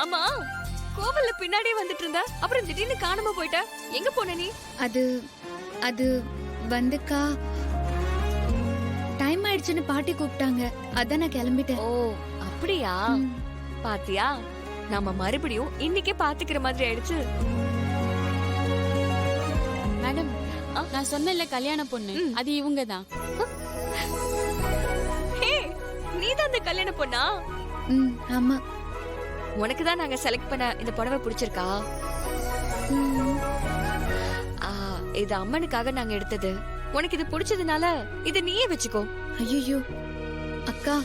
ஆமா, கோவில்ல பின்னாடியே வந்துட்டு இருந்த, அப்புறம் திடீர்னு காணாம போயிட்ட. எங்க போன நீ? அது அது வந்துக்கா, டைம் ஆயிடுச்சுன்னு பாட்டி கூப்பிட்டாங்க, அதான் நான் கிளம்பிட்டேன். ஓ அப்படியா? பாத்தியா, நாம மறுபடியும் இன்னைக்கே பாத்துக்கிற மாதிரி ஆயிடுச்சு. மேடம், நான் சொன்னேன்ல கல்யாண பொண்ணு, அது இவங்க தான். ஹே, நீதான் அந்த கல்யாண பொண்ணா? ஆமா. உனக்கு தான் நாங்க செலக்ட் பண்ண இந்த புடவை பிடிச்சிருக்கா? இது அம்மனுக்காக நாங்க எடுத்தது. உனக்கு இது பிடிச்சதுனால இது நீயே வச்சுக்கோ. ஐயோ அக்கா,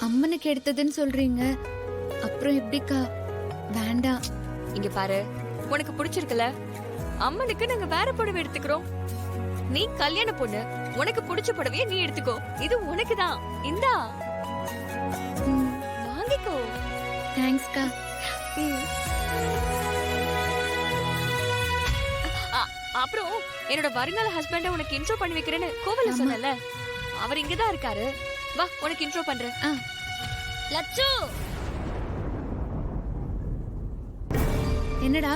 அம்மனுக்கு எடுத்ததுன்னு சொல்றீங்க, அப்புறம் எப்படிக்கா? வேண்டாம். இங்க பாரு, உனக்கு பிடிச்சிருக்குல, அம்மனுக்கு நாங்க வேற புடவை எடுத்துக்கிறோம். நீ கல்யாண பொண்ணு, உனக்கு பிடிச்ச புடவைய நீ எடுத்துக்கோ. இது உனக்கு தான். இந்தா வாங்கிக்கோ. தேங்க்ஸ்க்கா. அப்புறம் என்னோட வருங்கால ஹஸ்பண்ட உனக்கு இன்ட்ரோ பண்ணி வைக்கிறேன்னு கோவில்ல சொன்னல, அவர் இங்கதான் இருக்காரு. வா, உனக்கு இன்ட்ரோ பண்றேன். லட்சு, என்னடா?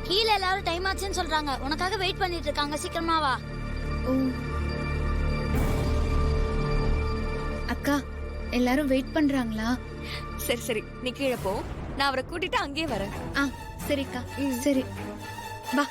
கீழ எல்லாரும் டைம் ஆச்சுன்னு சொல்றாங்க, உனக்காக வெயிட் பண்ணிட்டு இருக்காங்க, சீக்கிரமா வா. ஓ அக்கா, எல்லாரும் வெயிட் பண்றாங்களா? சரி சரி, நீ கீழே போ, நான் அவரை கூட்டிட்டு அங்கேயே வரேன். சரிக்கா. சரி வா.